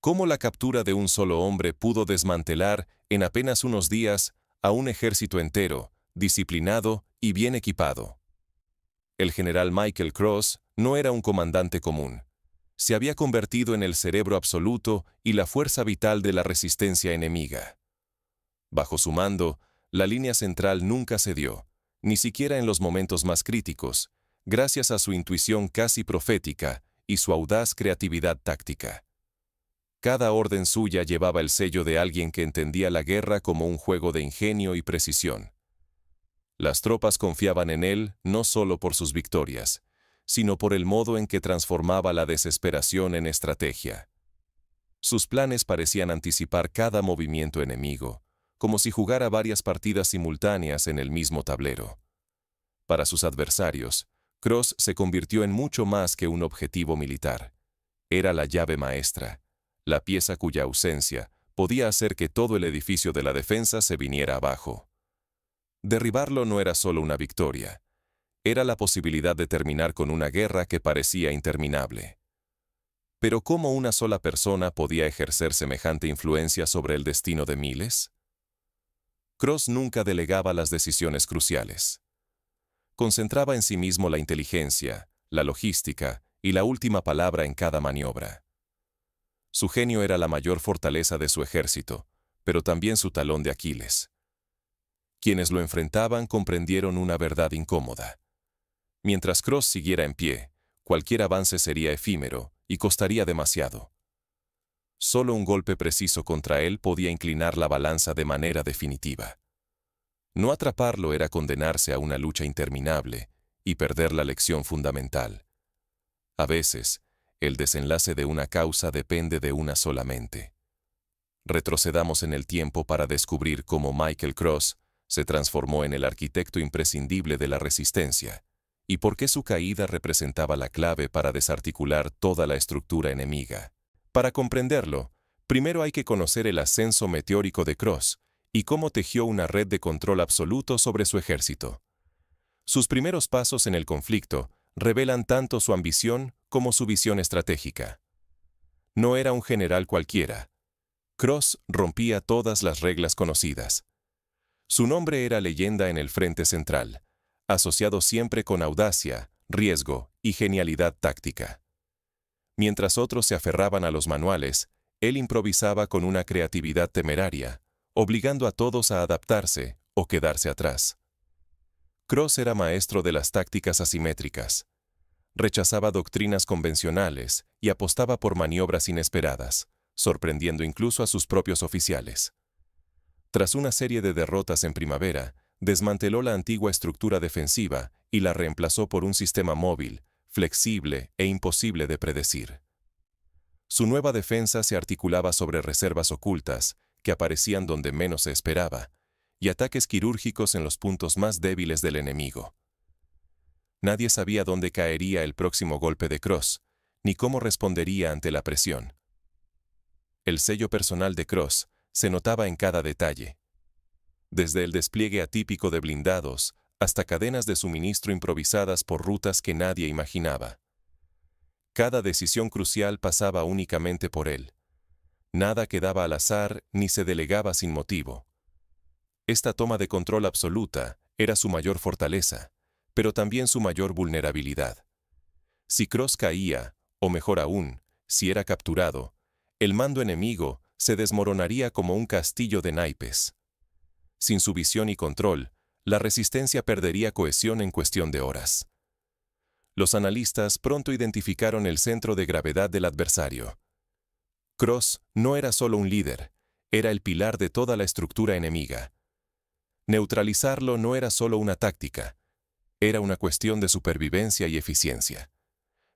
cómo la captura de un solo hombre pudo desmantelar, en apenas unos días, a un ejército entero, disciplinado y bien equipado. El general Michael Cross no era un comandante común. Se había convertido en el cerebro absoluto y la fuerza vital de la resistencia enemiga. Bajo su mando, la línea central nunca cedió, ni siquiera en los momentos más críticos, gracias a su intuición casi profética y su audaz creatividad táctica. Cada orden suya llevaba el sello de alguien que entendía la guerra como un juego de ingenio y precisión. Las tropas confiaban en él no solo por sus victorias, sino por el modo en que transformaba la desesperación en estrategia. Sus planes parecían anticipar cada movimiento enemigo, como si jugara varias partidas simultáneas en el mismo tablero. Para sus adversarios, Cross se convirtió en mucho más que un objetivo militar. Era la llave maestra, la pieza cuya ausencia podía hacer que todo el edificio de la defensa se viniera abajo. Derribarlo no era solo una victoria, era la posibilidad de terminar con una guerra que parecía interminable. Pero ¿cómo una sola persona podía ejercer semejante influencia sobre el destino de miles? Cross nunca delegaba las decisiones cruciales. Concentraba en sí mismo la inteligencia, la logística y la última palabra en cada maniobra. Su genio era la mayor fortaleza de su ejército, pero también su talón de Aquiles. Quienes lo enfrentaban comprendieron una verdad incómoda. Mientras Cross siguiera en pie, cualquier avance sería efímero y costaría demasiado. Solo un golpe preciso contra él podía inclinar la balanza de manera definitiva. No atraparlo era condenarse a una lucha interminable y perder la lección fundamental. A veces, el desenlace de una causa depende de una sola mente. Retrocedamos en el tiempo para descubrir cómo Michael Cross se transformó en el arquitecto imprescindible de la resistencia, y por qué su caída representaba la clave para desarticular toda la estructura enemiga. Para comprenderlo, primero hay que conocer el ascenso meteórico de Cross y cómo tejió una red de control absoluto sobre su ejército. Sus primeros pasos en el conflicto revelan tanto su ambición como su visión estratégica. No era un general cualquiera. Cross rompía todas las reglas conocidas. Su nombre era leyenda en el frente central, asociado siempre con audacia, riesgo y genialidad táctica. Mientras otros se aferraban a los manuales, él improvisaba con una creatividad temeraria, obligando a todos a adaptarse o quedarse atrás. Cross era maestro de las tácticas asimétricas. Rechazaba doctrinas convencionales y apostaba por maniobras inesperadas, sorprendiendo incluso a sus propios oficiales. Tras una serie de derrotas en primavera, desmanteló la antigua estructura defensiva y la reemplazó por un sistema móvil, flexible e imposible de predecir. Su nueva defensa se articulaba sobre reservas ocultas, que aparecían donde menos se esperaba, y ataques quirúrgicos en los puntos más débiles del enemigo. Nadie sabía dónde caería el próximo golpe de Cross, ni cómo respondería ante la presión. El sello personal de Cross se notaba en cada detalle. Desde el despliegue atípico de blindados hasta cadenas de suministro improvisadas por rutas que nadie imaginaba. Cada decisión crucial pasaba únicamente por él. Nada quedaba al azar ni se delegaba sin motivo. Esta toma de control absoluta era su mayor fortaleza, pero también su mayor vulnerabilidad. Si Cross caía, o mejor aún, si era capturado, el mando enemigo se desmoronaría como un castillo de naipes. Sin su visión y control, la resistencia perdería cohesión en cuestión de horas. Los analistas pronto identificaron el centro de gravedad del adversario. Cross no era solo un líder, era el pilar de toda la estructura enemiga. Neutralizarlo no era solo una táctica, era una cuestión de supervivencia y eficiencia.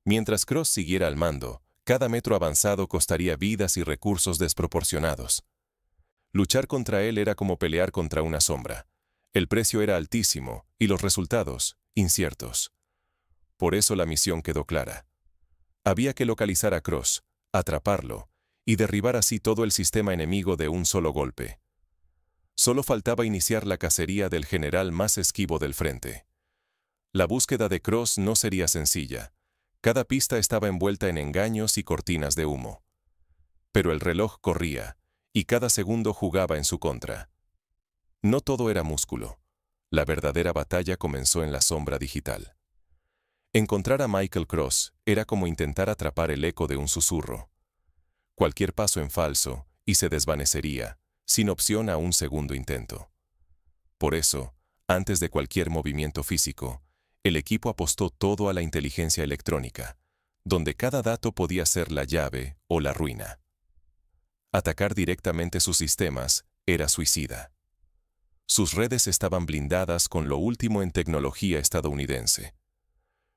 Mientras Cross siguiera al mando, cada metro avanzado costaría vidas y recursos desproporcionados. Luchar contra él era como pelear contra una sombra. El precio era altísimo y los resultados, inciertos. Por eso la misión quedó clara. Había que localizar a Cross, atraparlo y derribar así todo el sistema enemigo de un solo golpe. Solo faltaba iniciar la cacería del general más esquivo del frente. La búsqueda de Cross no sería sencilla. Cada pista estaba envuelta en engaños y cortinas de humo. Pero el reloj corría, y cada segundo jugaba en su contra. No todo era músculo. La verdadera batalla comenzó en la sombra digital. Encontrar a Michael Cross era como intentar atrapar el eco de un susurro. Cualquier paso en falso, y se desvanecería, sin opción a un segundo intento. Por eso, antes de cualquier movimiento físico, el equipo apostó todo a la inteligencia electrónica, donde cada dato podía ser la llave o la ruina. Atacar directamente sus sistemas era suicida. Sus redes estaban blindadas con lo último en tecnología estadounidense.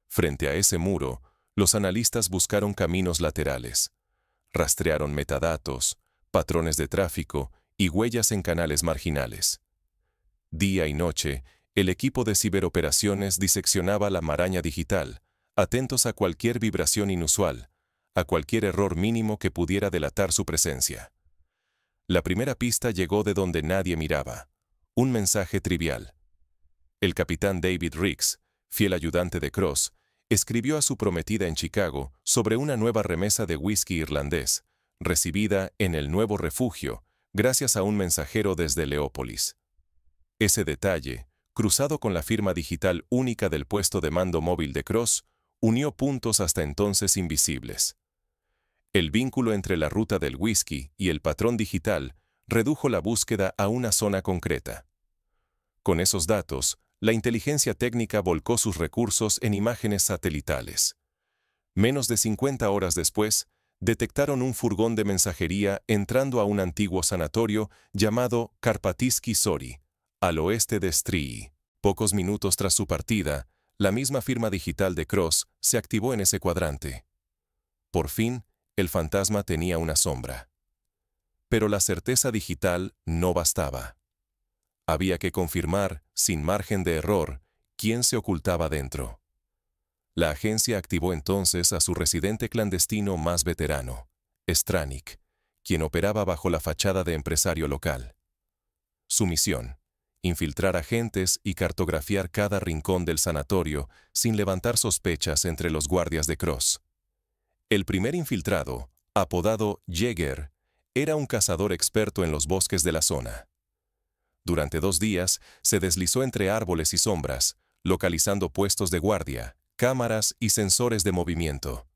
Frente a ese muro, los analistas buscaron caminos laterales. Rastrearon metadatos, patrones de tráfico y huellas en canales marginales. Día y noche, el equipo de ciberoperaciones diseccionaba la maraña digital, atentos a cualquier vibración inusual, a cualquier error mínimo que pudiera delatar su presencia. La primera pista llegó de donde nadie miraba. Un mensaje trivial. El capitán David Riggs, fiel ayudante de Cross, escribió a su prometida en Chicago sobre una nueva remesa de whisky irlandés, recibida en el nuevo refugio, gracias a un mensajero desde Leópolis. Ese detalle, cruzado con la firma digital única del puesto de mando móvil de Cross, unió puntos hasta entonces invisibles. El vínculo entre la ruta del whisky y el patrón digital redujo la búsqueda a una zona concreta. Con esos datos, la inteligencia técnica volcó sus recursos en imágenes satelitales. Menos de 50 horas después, detectaron un furgón de mensajería entrando a un antiguo sanatorio llamado Karpatysky Sori, al oeste de Stryj. Pocos minutos tras su partida, la misma firma digital de Cross se activó en ese cuadrante. Por fin, el fantasma tenía una sombra. Pero la certeza digital no bastaba. Había que confirmar, sin margen de error, quién se ocultaba dentro. La agencia activó entonces a su residente clandestino más veterano, Stranik, quien operaba bajo la fachada de empresario local. Su misión: infiltrar agentes y cartografiar cada rincón del sanatorio sin levantar sospechas entre los guardias de Cross. El primer infiltrado, apodado Jäger, era un cazador experto en los bosques de la zona. Durante 2 días se deslizó entre árboles y sombras, localizando puestos de guardia, cámaras y sensores de movimiento.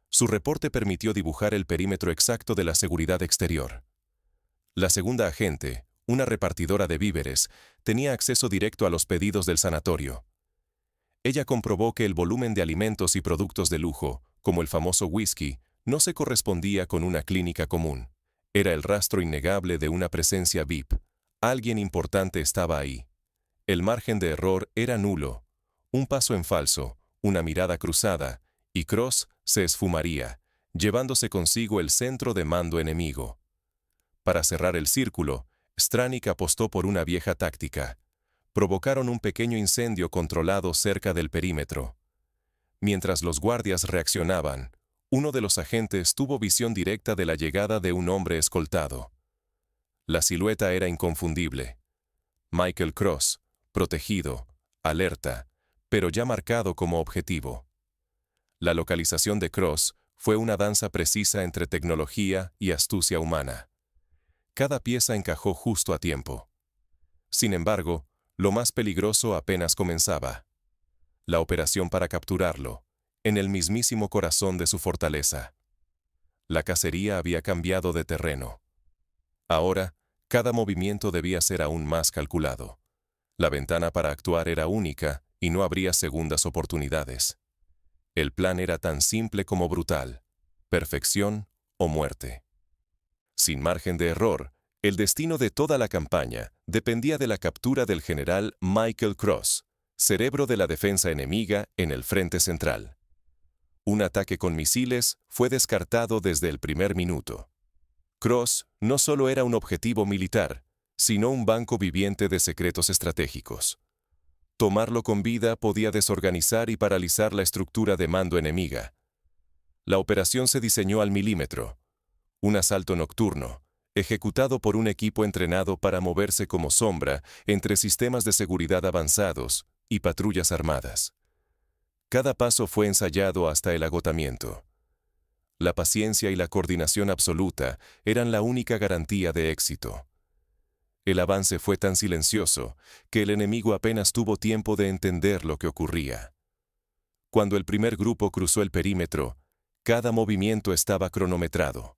Su reporte permitió dibujar el perímetro exacto de la seguridad exterior. La segunda agente, una repartidora de víveres, tenía acceso directo a los pedidos del sanatorio. Ella comprobó que el volumen de alimentos y productos de lujo, como el famoso whisky, no se correspondía con una clínica común. Era el rastro innegable de una presencia VIP. Alguien importante estaba ahí. El margen de error era nulo. Un paso en falso, una mirada cruzada, y Cross se esfumaría, llevándose consigo el centro de mando enemigo. Para cerrar el círculo, Stranik apostó por una vieja táctica. Provocaron un pequeño incendio controlado cerca del perímetro. Mientras los guardias reaccionaban, uno de los agentes tuvo visión directa de la llegada de un hombre escoltado. La silueta era inconfundible. Michael Cross, protegido, alerta, pero ya marcado como objetivo. La localización de Cross fue una danza precisa entre tecnología y astucia humana. Cada pieza encajó justo a tiempo. Sin embargo, lo más peligroso apenas comenzaba. La operación para capturarlo, en el mismísimo corazón de su fortaleza. La cacería había cambiado de terreno. Ahora, cada movimiento debía ser aún más calculado. La ventana para actuar era única y no habría segundas oportunidades. El plan era tan simple como brutal: perfección o muerte. Sin margen de error, el destino de toda la campaña dependía de la captura del general Michael Cross, cerebro de la defensa enemiga en el frente central. Un ataque con misiles fue descartado desde el primer minuto. Cross no solo era un objetivo militar, sino un banco viviente de secretos estratégicos. Tomarlo con vida podía desorganizar y paralizar la estructura de mando enemiga. La operación se diseñó al milímetro. Un asalto nocturno, ejecutado por un equipo entrenado para moverse como sombra entre sistemas de seguridad avanzados y patrullas armadas. Cada paso fue ensayado hasta el agotamiento. la paciencia y la coordinación absoluta eran la única garantía de éxito. El avance fue tan silencioso que el enemigo apenas tuvo tiempo de entender lo que ocurría. Cuando el primer grupo cruzó el perímetro, cada movimiento estaba cronometrado.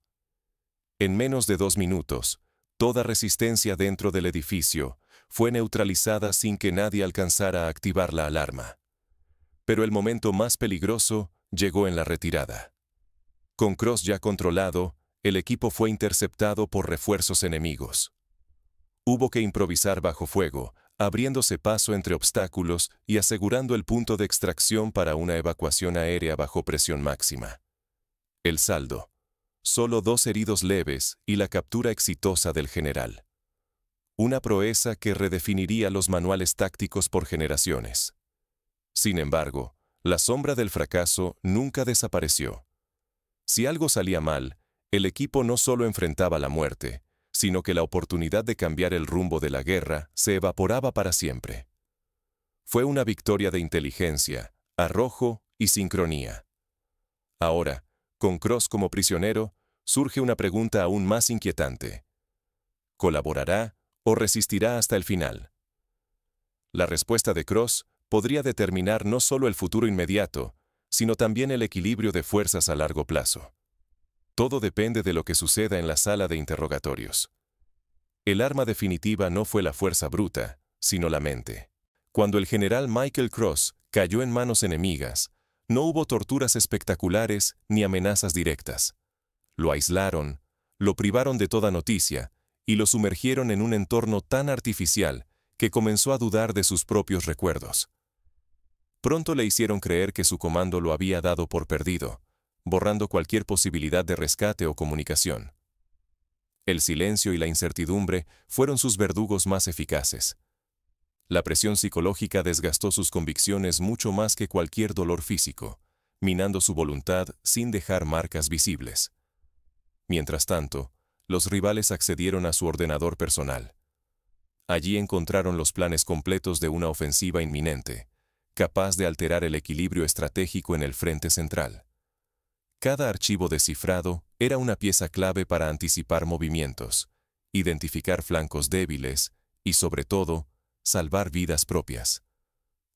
En menos de 2 minutos, toda resistencia dentro del edificio fue neutralizada sin que nadie alcanzara a activar la alarma. Pero el momento más peligroso llegó en la retirada. Con Cross ya controlado, el equipo fue interceptado por refuerzos enemigos. Hubo que improvisar bajo fuego, abriéndose paso entre obstáculos y asegurando el punto de extracción para una evacuación aérea bajo presión máxima. El saldo: solo 2 heridos leves y la captura exitosa del general. Una proeza que redefiniría los manuales tácticos por generaciones. Sin embargo, la sombra del fracaso nunca desapareció. Si algo salía mal, el equipo no solo enfrentaba la muerte, sino que la oportunidad de cambiar el rumbo de la guerra se evaporaba para siempre. Fue una victoria de inteligencia, arrojo y sincronía. Ahora, con Cross como prisionero, surge una pregunta aún más inquietante. ¿Colaborará o resistirá hasta el final? La respuesta de Cross podría determinar no solo el futuro inmediato, sino también el equilibrio de fuerzas a largo plazo. Todo depende de lo que suceda en la sala de interrogatorios. El arma definitiva no fue la fuerza bruta, sino la mente. Cuando el general Michael Cross cayó en manos enemigas, no hubo torturas espectaculares ni amenazas directas. Lo aislaron, lo privaron de toda noticia y lo sumergieron en un entorno tan artificial que comenzó a dudar de sus propios recuerdos. Pronto le hicieron creer que su comando lo había dado por perdido, borrando cualquier posibilidad de rescate o comunicación. El silencio y la incertidumbre fueron sus verdugos más eficaces. La presión psicológica desgastó sus convicciones mucho más que cualquier dolor físico, minando su voluntad sin dejar marcas visibles. Mientras tanto, los rivales accedieron a su ordenador personal. Allí encontraron los planes completos de una ofensiva inminente, capaz de alterar el equilibrio estratégico en el frente central. Cada archivo descifrado era una pieza clave para anticipar movimientos, identificar flancos débiles y, sobre todo, salvar vidas propias.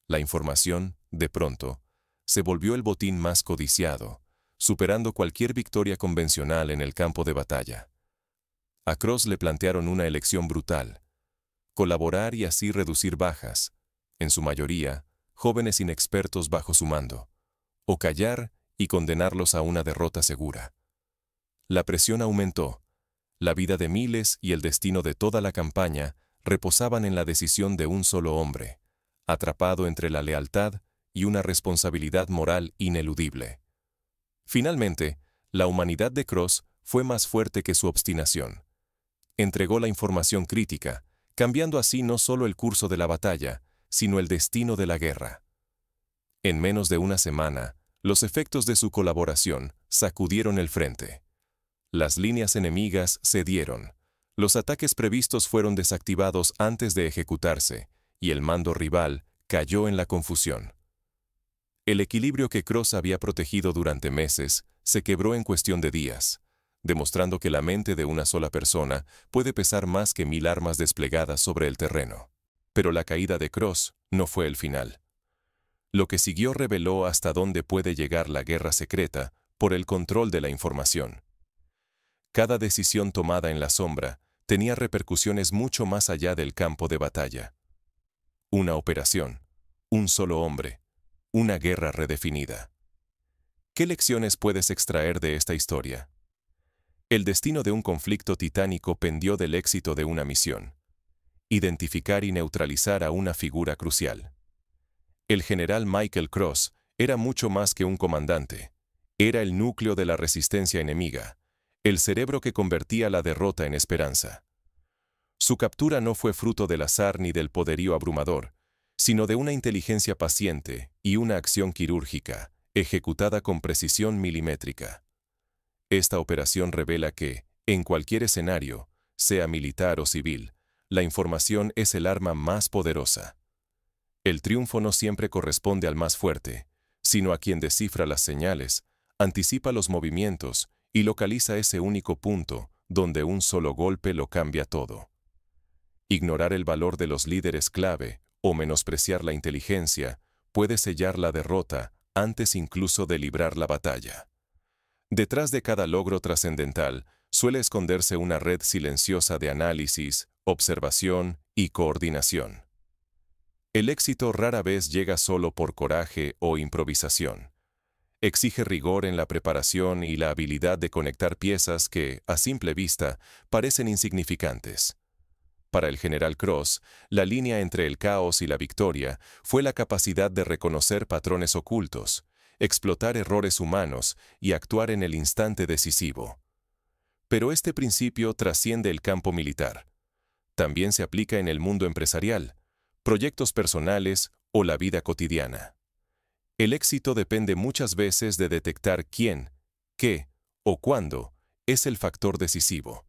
La información, de pronto, se volvió el botín más codiciado, superando cualquier victoria convencional en el campo de batalla. A Cross le plantearon una elección brutal: colaborar y así reducir bajas, en su mayoría, jóvenes inexpertos bajo su mando, o callar y condenarlos a una derrota segura. La presión aumentó. La vida de miles y el destino de toda la campaña reposaban en la decisión de un solo hombre, atrapado entre la lealtad y una responsabilidad moral ineludible. Finalmente, la humanidad de Cross fue más fuerte que su obstinación. Entregó la información crítica, cambiando así no solo el curso de la batalla, sino el destino de la guerra. En menos de una semana, los efectos de su colaboración sacudieron el frente. Las líneas enemigas cedieron, los ataques previstos fueron desactivados antes de ejecutarse, y el mando rival cayó en la confusión. El equilibrio que Cross había protegido durante meses se quebró en cuestión de días, demostrando que la mente de una sola persona puede pesar más que 1000 armas desplegadas sobre el terreno. Pero la caída de Cross no fue el final. Lo que siguió reveló hasta dónde puede llegar la guerra secreta por el control de la información. Cada decisión tomada en la sombra tenía repercusiones mucho más allá del campo de batalla. Una operación, un solo hombre, una guerra redefinida. ¿Qué lecciones puedes extraer de esta historia? El destino de un conflicto titánico pendió del éxito de una misión: identificar y neutralizar a una figura crucial. El general Michael Cross era mucho más que un comandante. Era el núcleo de la resistencia enemiga, el cerebro que convertía la derrota en esperanza. Su captura no fue fruto del azar ni del poderío abrumador, sino de una inteligencia paciente y una acción quirúrgica, ejecutada con precisión milimétrica. Esta operación revela que, en cualquier escenario, sea militar o civil, la información es el arma más poderosa. El triunfo no siempre corresponde al más fuerte, sino a quien descifra las señales, anticipa los movimientos y localiza ese único punto donde un solo golpe lo cambia todo. Ignorar el valor de los líderes clave o menospreciar la inteligencia puede sellar la derrota antes incluso de librar la batalla. Detrás de cada logro trascendental suele esconderse una red silenciosa de análisis, observación y coordinación. El éxito rara vez llega solo por coraje o improvisación. Exige rigor en la preparación y la habilidad de conectar piezas que, a simple vista, parecen insignificantes. Para el general Cross, la línea entre el caos y la victoria fue la capacidad de reconocer patrones ocultos, explotar errores humanos y actuar en el instante decisivo. Pero este principio trasciende el campo militar. También se aplica en el mundo empresarial, proyectos personales o la vida cotidiana. El éxito depende muchas veces de detectar quién, qué o cuándo es el factor decisivo,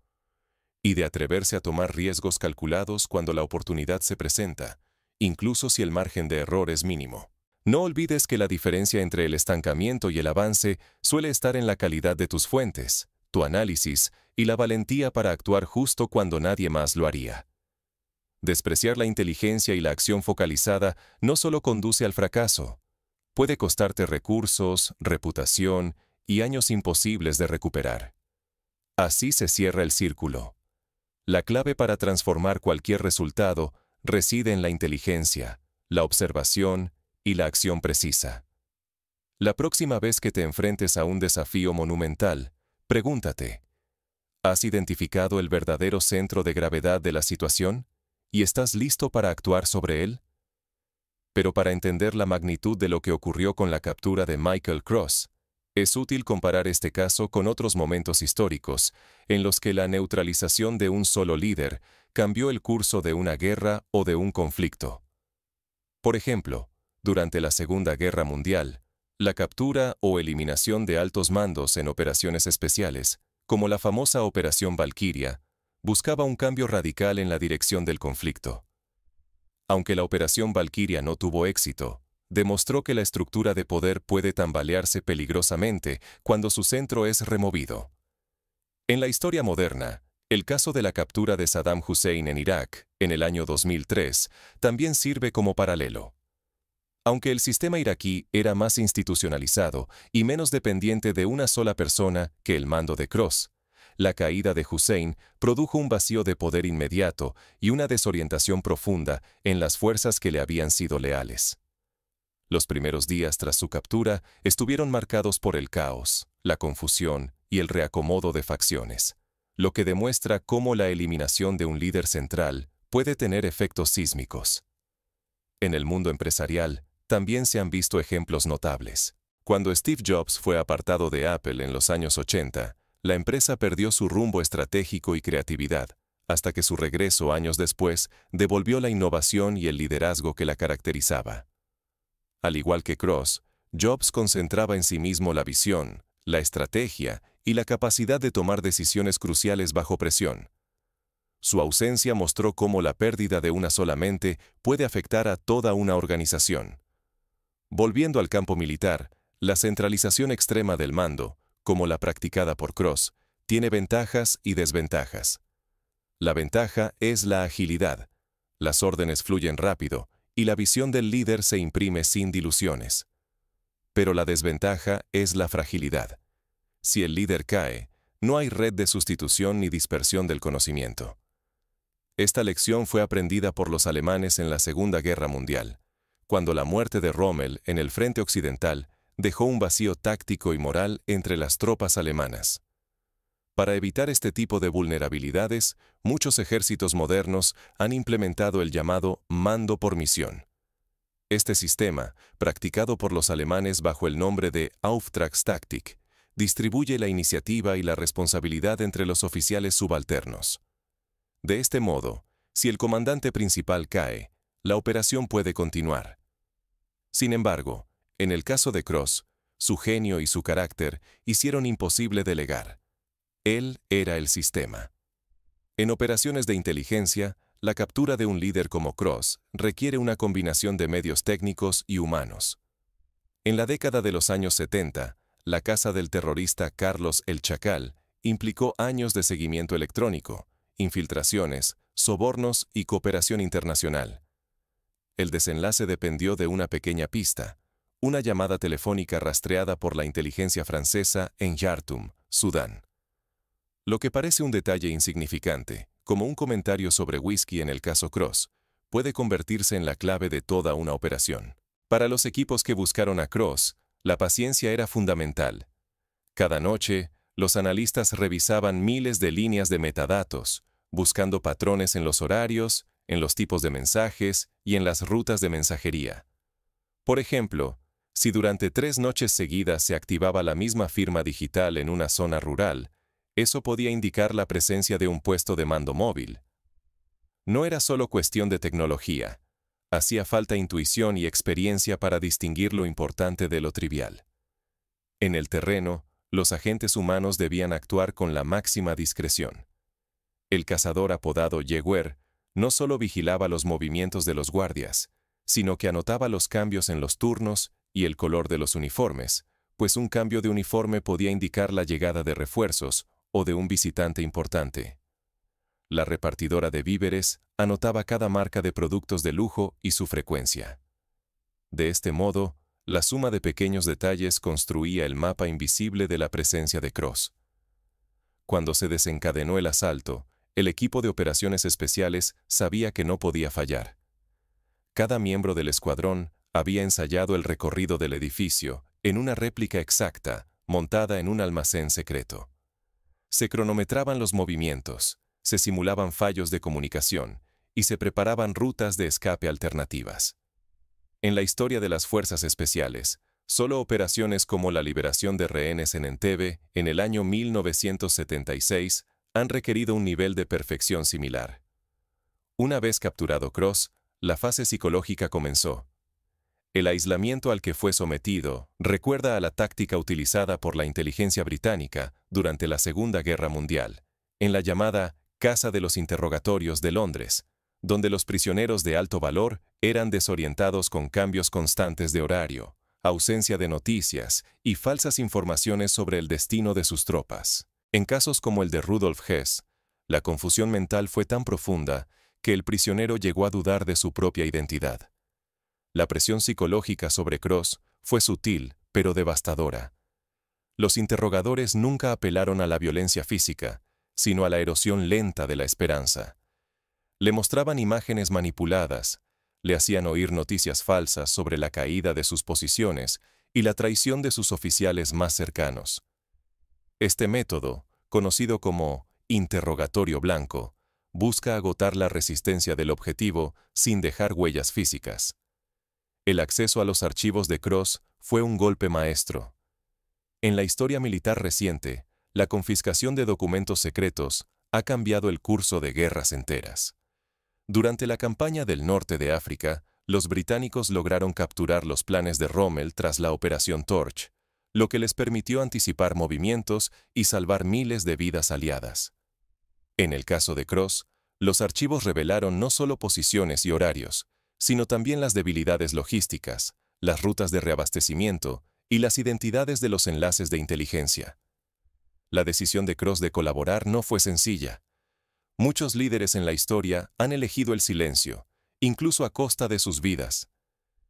y de atreverse a tomar riesgos calculados cuando la oportunidad se presenta, incluso si el margen de error es mínimo. No olvides que la diferencia entre el estancamiento y el avance suele estar en la calidad de tus fuentes, tu análisis y la valentía para actuar justo cuando nadie más lo haría. Despreciar la inteligencia y la acción focalizada no solo conduce al fracaso, puede costarte recursos, reputación y años imposibles de recuperar. Así se cierra el círculo. La clave para transformar cualquier resultado reside en la inteligencia, la observación y la acción precisa. La próxima vez que te enfrentes a un desafío monumental, pregúntate, ¿has identificado el verdadero centro de gravedad de la situación? ¿Y estás listo para actuar sobre él? Pero para entender la magnitud de lo que ocurrió con la captura de Michael Cross, es útil comparar este caso con otros momentos históricos en los que la neutralización de un solo líder cambió el curso de una guerra o de un conflicto. Por ejemplo, durante la Segunda Guerra Mundial, la captura o eliminación de altos mandos en operaciones especiales, como la famosa Operación Valquiria, buscaba un cambio radical en la dirección del conflicto. Aunque la Operación Valquiria no tuvo éxito, demostró que la estructura de poder puede tambalearse peligrosamente cuando su centro es removido. En la historia moderna, el caso de la captura de Saddam Hussein en Irak, en el año 2003, también sirve como paralelo. Aunque el sistema iraquí era más institucionalizado y menos dependiente de una sola persona que el mando de Cross, la caída de Hussein produjo un vacío de poder inmediato y una desorientación profunda en las fuerzas que le habían sido leales. Los primeros días tras su captura estuvieron marcados por el caos, la confusión y el reacomodo de facciones, lo que demuestra cómo la eliminación de un líder central puede tener efectos sísmicos. En el mundo empresarial, también se han visto ejemplos notables. Cuando Steve Jobs fue apartado de Apple en los años 80, la empresa perdió su rumbo estratégico y creatividad, hasta que su regreso años después devolvió la innovación y el liderazgo que la caracterizaba. Al igual que Cross, Jobs concentraba en sí mismo la visión, la estrategia y la capacidad de tomar decisiones cruciales bajo presión. Su ausencia mostró cómo la pérdida de una sola mente puede afectar a toda una organización. Volviendo al campo militar, la centralización extrema del mando, como la practicada por Cross, tiene ventajas y desventajas. La ventaja es la agilidad. Las órdenes fluyen rápido y la visión del líder se imprime sin diluciones. Pero la desventaja es la fragilidad. Si el líder cae, no hay red de sustitución ni dispersión del conocimiento. Esta lección fue aprendida por los alemanes en la Segunda Guerra Mundial, cuando la muerte de Rommel en el frente occidental dejó un vacío táctico y moral entre las tropas alemanas. Para evitar este tipo de vulnerabilidades, muchos ejércitos modernos han implementado el llamado mando por misión. Este sistema, practicado por los alemanes bajo el nombre de Auftragstaktik, distribuye la iniciativa y la responsabilidad entre los oficiales subalternos. De este modo, si el comandante principal cae, la operación puede continuar. Sin embargo, en el caso de Cross, su genio y su carácter hicieron imposible delegar. Él era el sistema. En operaciones de inteligencia, la captura de un líder como Cross requiere una combinación de medios técnicos y humanos. En la década de los años 70, la caza del terrorista Carlos el Chacal implicó años de seguimiento electrónico, infiltraciones, sobornos y cooperación internacional. El desenlace dependió de una pequeña pista, una llamada telefónica rastreada por la inteligencia francesa en Khartoum, Sudán. Lo que parece un detalle insignificante, como un comentario sobre whisky en el caso Cross, puede convertirse en la clave de toda una operación. Para los equipos que buscaron a Cross, la paciencia era fundamental. Cada noche, los analistas revisaban miles de líneas de metadatos, buscando patrones en los horarios, en los tipos de mensajes y en las rutas de mensajería. Por ejemplo, si durante 3 noches seguidas se activaba la misma firma digital en una zona rural, eso podía indicar la presencia de un puesto de mando móvil. No era solo cuestión de tecnología. Hacía falta intuición y experiencia para distinguir lo importante de lo trivial. En el terreno, los agentes humanos debían actuar con la máxima discreción. El cazador apodado Yeguer no solo vigilaba los movimientos de los guardias, sino que anotaba los cambios en los turnos y el color de los uniformes, pues un cambio de uniforme podía indicar la llegada de refuerzos o de un visitante importante. La repartidora de víveres anotaba cada marca de productos de lujo y su frecuencia. De este modo, la suma de pequeños detalles construía el mapa invisible de la presencia de Cross. Cuando se desencadenó el asalto, el equipo de operaciones especiales sabía que no podía fallar. Cada miembro del escuadrón había ensayado el recorrido del edificio en una réplica exacta, montada en un almacén secreto. Se cronometraban los movimientos, se simulaban fallos de comunicación y se preparaban rutas de escape alternativas. En la historia de las fuerzas especiales, solo operaciones como la liberación de rehenes en Entebbe en el año 1976 han requerido un nivel de perfección similar. Una vez capturado Cross, la fase psicológica comenzó. El aislamiento al que fue sometido recuerda a la táctica utilizada por la inteligencia británica durante la Segunda Guerra Mundial, en la llamada Casa de los Interrogatorios de Londres, donde los prisioneros de alto valor eran desorientados con cambios constantes de horario, ausencia de noticias y falsas informaciones sobre el destino de sus tropas. En casos como el de Rudolf Hess, la confusión mental fue tan profunda que el prisionero llegó a dudar de su propia identidad. La presión psicológica sobre Cross fue sutil, pero devastadora. Los interrogadores nunca apelaron a la violencia física, sino a la erosión lenta de la esperanza. Le mostraban imágenes manipuladas, le hacían oír noticias falsas sobre la caída de sus posiciones y la traición de sus oficiales más cercanos. Este método, conocido como interrogatorio blanco, busca agotar la resistencia del objetivo sin dejar huellas físicas. El acceso a los archivos de Cross fue un golpe maestro. En la historia militar reciente, la confiscación de documentos secretos ha cambiado el curso de guerras enteras. Durante la campaña del norte de África, los británicos lograron capturar los planes de Rommel tras la Operación Torch, lo que les permitió anticipar movimientos y salvar miles de vidas aliadas. En el caso de Cross, los archivos revelaron no solo posiciones y horarios, sino también las debilidades logísticas, las rutas de reabastecimiento y las identidades de los enlaces de inteligencia. La decisión de Cross de colaborar no fue sencilla. Muchos líderes en la historia han elegido el silencio, incluso a costa de sus vidas.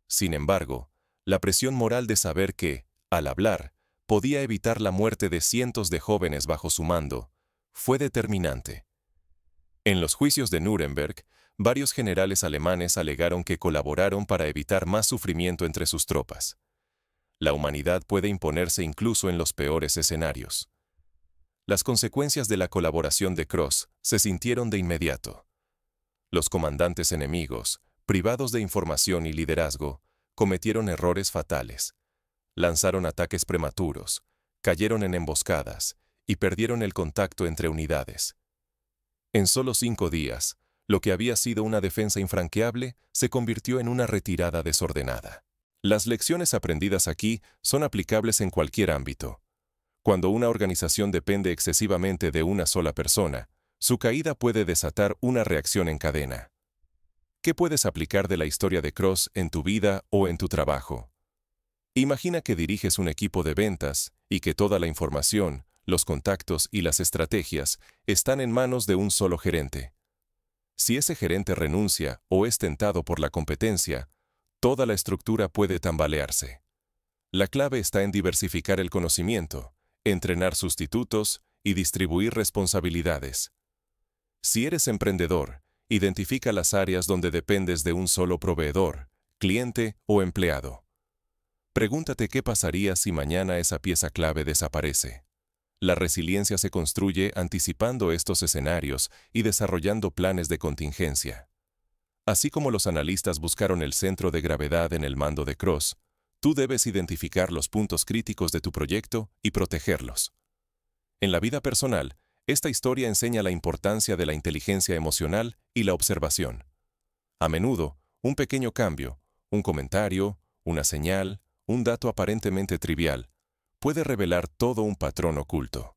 Sin embargo, la presión moral de saber que, al hablar, podía evitar la muerte de cientos de jóvenes bajo su mando, fue determinante. En los juicios de Nuremberg, varios generales alemanes alegaron que colaboraron para evitar más sufrimiento entre sus tropas. La humanidad puede imponerse incluso en los peores escenarios. Las consecuencias de la colaboración de Cross se sintieron de inmediato. Los comandantes enemigos, privados de información y liderazgo, cometieron errores fatales. Lanzaron ataques prematuros, cayeron en emboscadas y perdieron el contacto entre unidades. En solo 5 días, lo que había sido una defensa infranqueable se convirtió en una retirada desordenada. Las lecciones aprendidas aquí son aplicables en cualquier ámbito. Cuando una organización depende excesivamente de una sola persona, su caída puede desatar una reacción en cadena. ¿Qué puedes aplicar de la historia de Cross en tu vida o en tu trabajo? Imagina que diriges un equipo de ventas y que toda la información, los contactos y las estrategias están en manos de un solo gerente. Si ese gerente renuncia o es tentado por la competencia, toda la estructura puede tambalearse. La clave está en diversificar el conocimiento, entrenar sustitutos y distribuir responsabilidades. Si eres emprendedor, identifica las áreas donde dependes de un solo proveedor, cliente o empleado. Pregúntate qué pasaría si mañana esa pieza clave desaparece. La resiliencia se construye anticipando estos escenarios y desarrollando planes de contingencia. Así como los analistas buscaron el centro de gravedad en el mando de Cross, tú debes identificar los puntos críticos de tu proyecto y protegerlos. En la vida personal, esta historia enseña la importancia de la inteligencia emocional y la observación. A menudo, un pequeño cambio, un comentario, una señal, un dato aparentemente trivial, puede revelar todo un patrón oculto.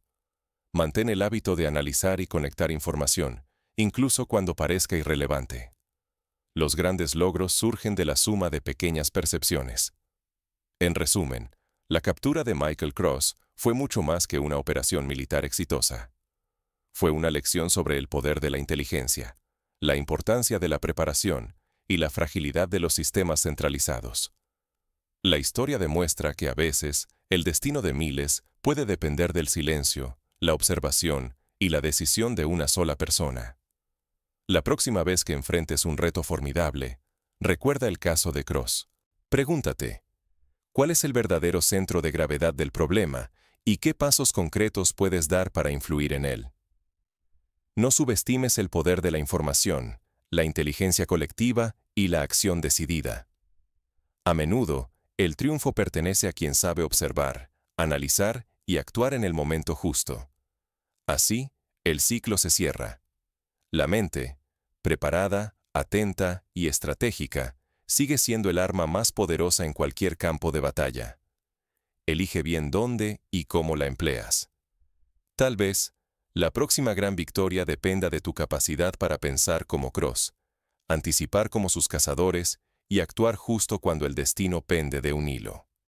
Mantén el hábito de analizar y conectar información, incluso cuando parezca irrelevante. Los grandes logros surgen de la suma de pequeñas percepciones. En resumen, la captura de Michael Cross fue mucho más que una operación militar exitosa. Fue una lección sobre el poder de la inteligencia, la importancia de la preparación y la fragilidad de los sistemas centralizados. La historia demuestra que a veces el destino de miles puede depender del silencio, la observación y la decisión de una sola persona. La próxima vez que enfrentes un reto formidable, recuerda el caso de Cross. Pregúntate, ¿cuál es el verdadero centro de gravedad del problema y qué pasos concretos puedes dar para influir en él? No subestimes el poder de la información, la inteligencia colectiva y la acción decidida. A menudo, el triunfo pertenece a quien sabe observar, analizar y actuar en el momento justo. Así, el ciclo se cierra. La mente, preparada, atenta y estratégica, sigue siendo el arma más poderosa en cualquier campo de batalla. Elige bien dónde y cómo la empleas. Tal vez, la próxima gran victoria dependa de tu capacidad para pensar como Cross, anticipar como sus cazadores y actuar justo cuando el destino pende de un hilo.